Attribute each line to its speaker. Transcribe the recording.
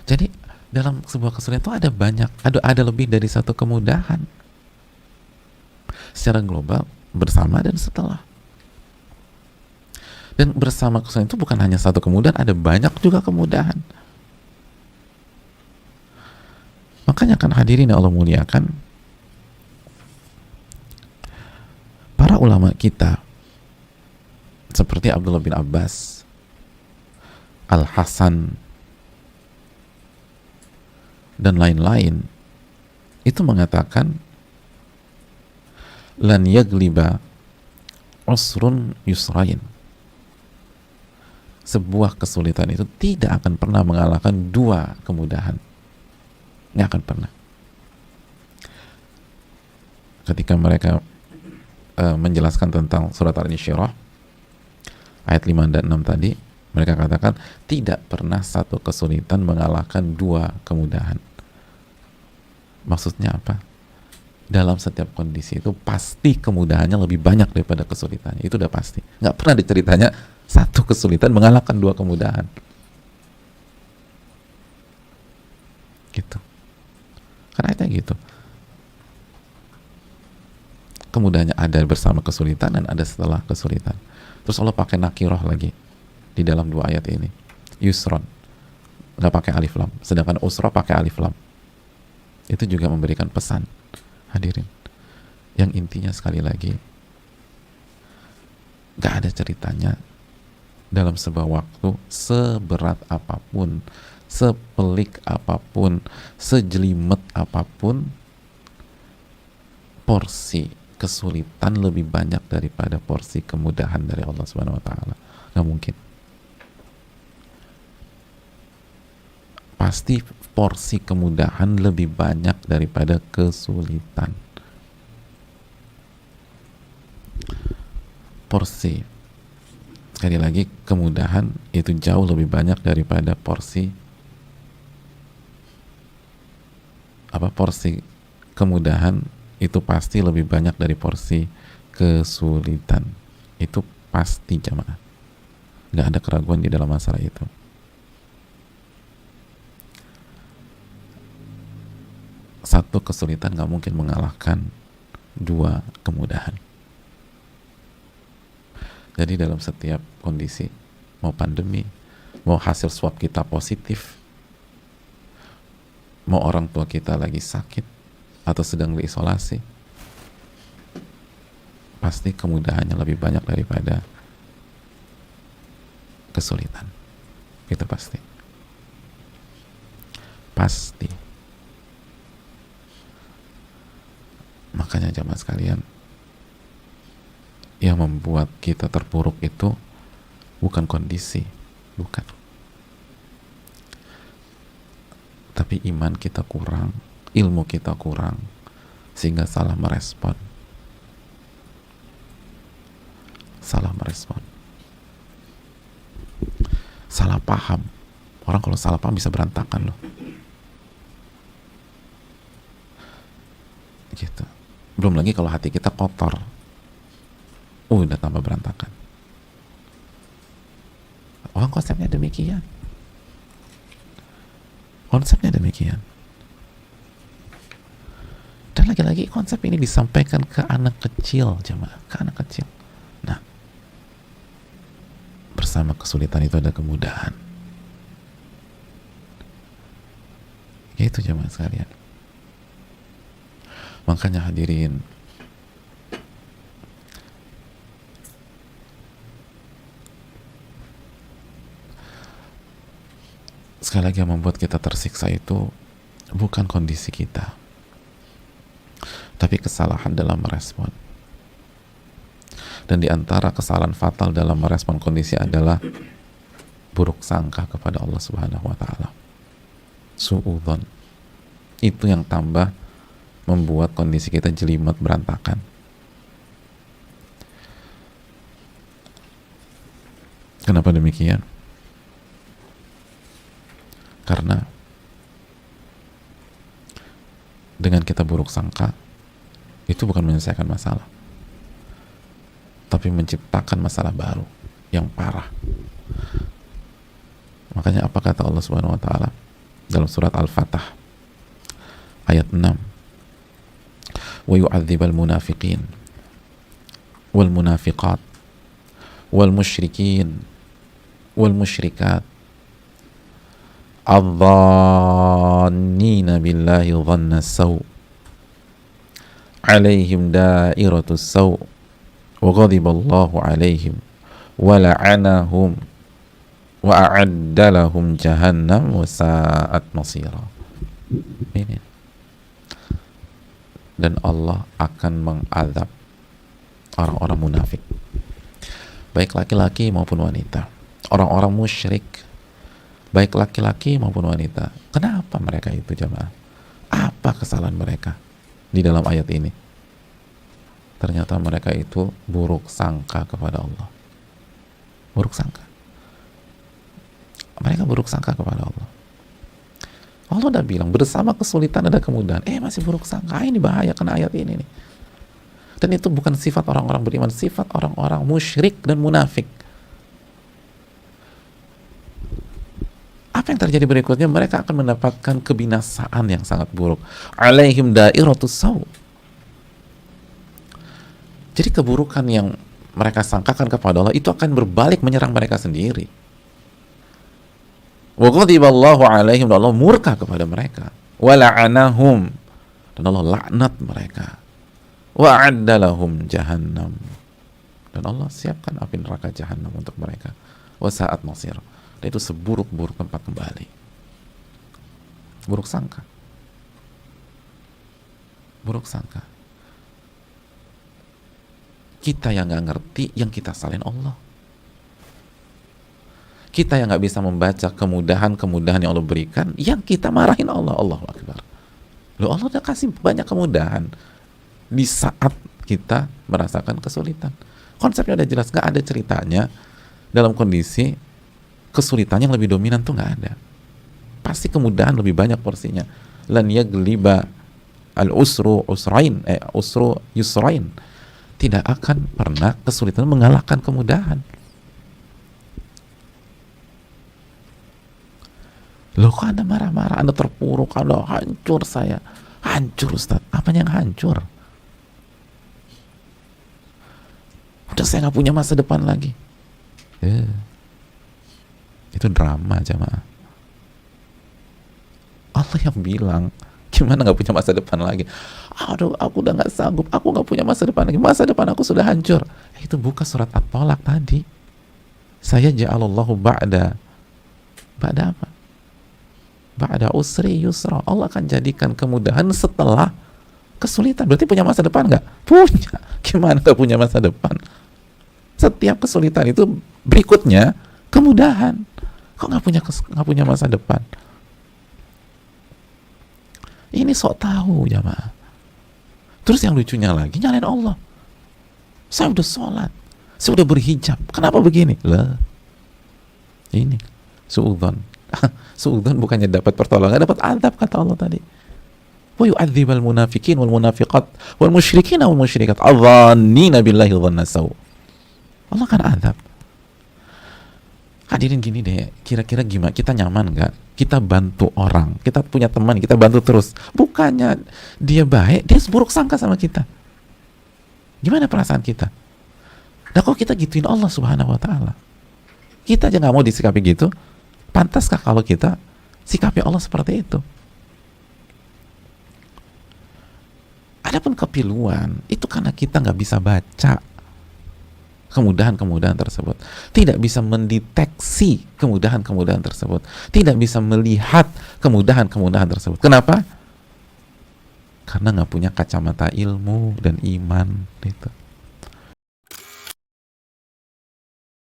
Speaker 1: Jadi dalam sebuah kesulitan itu ada banyak, ada lebih dari satu kemudahan secara global, bersama dan setelah. Dan bersama kesulitan itu bukan hanya satu kemudahan, ada banyak juga kemudahan. Makanya kan hadirin yang Allah muliakan, para ulama kita seperti Abdullah bin Abbas, Al-Hasan, dan lain-lain itu mengatakan lan yagliba usrun yusrain, sebuah kesulitan itu tidak akan pernah mengalahkan dua kemudahan, nggak akan pernah. Ketika mereka menjelaskan tentang surat Al-Insyirah ayat 5 dan 6 tadi, mereka katakan tidak pernah satu kesulitan mengalahkan dua kemudahan. Maksudnya apa? Dalam setiap kondisi itu pasti kemudahannya lebih banyak daripada kesulitannya, itu udah pasti. Nggak pernah diceritanya satu kesulitan mengalahkan dua kemudahan, gitu. Karena itu gitu, kemudahannya ada bersama kesulitan dan ada setelah kesulitan. Terus Allah pakai nakiroh lagi di dalam dua ayat ini, yusron, nggak pakai alif lam, sedangkan usro pakai alif lam. Itu juga memberikan pesan, hadirin, yang intinya sekali lagi, nggak ada ceritanya dalam sebuah waktu seberat apapun, sepelik apapun, sejelimet apapun, porsi kesulitan lebih banyak daripada porsi kemudahan dari Allah Subhanahu wa taala. Nggak mungkin. Pasti porsi kemudahan lebih banyak daripada kesulitan. Porsi, sekali lagi, kemudahan itu jauh lebih banyak daripada porsi porsi kemudahan itu pasti lebih banyak dari porsi kesulitan. Itu pasti, jamaah, nggak ada keraguan di dalam masalah itu. Satu kesulitan nggak mungkin mengalahkan dua kemudahan. Jadi dalam setiap kondisi, mau pandemi, mau hasil swab kita positif, mau orang tua kita lagi sakit atau sedang diisolasi, pasti kemudahannya lebih banyak daripada kesulitan. Itu pasti. Pasti. Makanya jamaah sekalian, yang membuat kita terpuruk itu bukan kondisi, bukan, tapi iman kita kurang, ilmu kita kurang, sehingga salah merespon, salah paham. Orang kalau salah paham bisa berantakan loh, gitu. Belum lagi kalau hati kita kotor, udah tambah berantakan. Orang konsepnya demikian. Dan lagi-lagi konsep ini disampaikan ke anak kecil, jemaah, ke anak kecil. Nah, bersama kesulitan itu ada kemudahan. Itu jemaah sekalian. Makanya hadirin, sekali lagi, yang membuat kita tersiksa itu bukan kondisi kita, tapi kesalahan dalam merespon. Dan di antara kesalahan fatal dalam merespon kondisi adalah buruk sangka kepada Allah Subhanahu wa taala. Su'udzon. Itu yang tambah membuat kondisi kita jelimet, berantakan. Kenapa demikian? Karena dengan kita buruk sangka, itu bukan menyelesaikan masalah, tapi menciptakan masalah baru yang parah. Makanya apa kata Allah Subhanahu wa taala? dalam surat Al-Fatah ayat 6, wa yu'adzibal munafiqin wal munafiqat wal musyrikin wal musyrikat adh-dhannina billahi dhanna saw alaihim dairatus saw wa ghadiballahu alaihim wa la'anahum wa a'adda lahum jahannam wa sa'at masira. Ini. Dan Allah akan mengazab orang-orang munafik, baik laki-laki maupun wanita, orang-orang musyrik, baik laki-laki maupun wanita. Kenapa mereka itu, jamaah? Apa kesalahan mereka di dalam ayat ini? Ternyata mereka itu buruk sangka kepada Allah. Buruk sangka. Mereka buruk sangka kepada Allah. Allah udah bilang bersama kesulitan ada kemudahan, masih buruk sangka. Ini bahaya kena ayat ini nih. Dan itu bukan sifat orang-orang beriman, sifat orang-orang musyrik dan munafik. Apa yang terjadi berikutnya? Mereka akan mendapatkan kebinasaan yang sangat buruk. Alaihim dairatus saw. Jadi keburukan yang mereka sangkakan kepada Allah itu akan berbalik menyerang mereka sendiri. Wa ghadiballahu alaihim, dan Allah murka kepada mereka. Wa la'anahum, dan Allah laknat mereka. Wa a'adda lahum jahannam, dan Allah siapkan api neraka jahannam untuk mereka. Wa sa'at masir, dan itu seburuk-buruk tempat kembali. Buruk sangka. Buruk sangka. Kita yang gak ngerti, yang kita salahin Allah. Kita yang gak bisa membaca kemudahan-kemudahan yang Allah berikan, yang kita marahin Allah. Allahu Akbar. Loh, Allah udah kasih banyak kemudahan di saat kita merasakan kesulitan. Konsepnya udah jelas, gak ada ceritanya dalam kondisi kesulitan yang lebih dominan tuh gak ada. Pasti kemudahan lebih banyak porsinya. Lan yagliba al-usru usrain, usru yusrain. Tidak akan pernah kesulitan mengalahkan kemudahan. Loh, kok Anda marah-marah, Anda terpuruk, Anda hancur saya. Hancur, Ustaz. Apanya yang hancur? Udah saya gak punya masa depan lagi. Itu drama, jamaah. Allah yang bilang, gimana gak punya masa depan lagi? Aduh, aku udah gak sanggup, aku gak punya masa depan lagi. Masa depan aku sudah hancur. Itu buka surat At-Tolak tadi. Saya ja'alallahu ba'da apa? Ba'da usri yusra. Allah akan jadikan kemudahan setelah kesulitan. Berarti punya masa depan nggak? Punya. Gimana nggak punya masa depan? Setiap kesulitan itu berikutnya kemudahan. Kok nggak punya masa depan? Ini sok tahu, jamaah. Terus yang lucunya lagi, nyalain Allah. Saya udah sholat, saya udah berhijab, kenapa begini? Lah, ini suudzon. Suudzon bukannya dapat pertolongan, dapat azab, kata Allah tadi. Wa yu'adzibal munafiqin wal munafiqat wal musyrikin wal musyrikat adh-dhannina billahi dhanna saw. Allah kan azab. Hadirin, gini deh, kira-kira gimana? Kita nyaman nggak? Kita bantu orang, kita punya teman, kita bantu terus. Bukannya dia baik, dia buruk sangka sama kita. Gimana perasaan kita? Nah, kok kita gituin Allah Subhanahu wa Ta'ala? Kita aja nggak mau disikapi gitu. Pantaskah kalau kita sikapi Allah seperti itu? Adapun kepiluan, itu karena kita nggak bisa baca kemudahan-kemudahan tersebut, tidak bisa mendeteksi kemudahan-kemudahan tersebut, tidak bisa melihat kemudahan-kemudahan tersebut. Kenapa? Karena nggak punya kacamata ilmu dan iman. Gitu.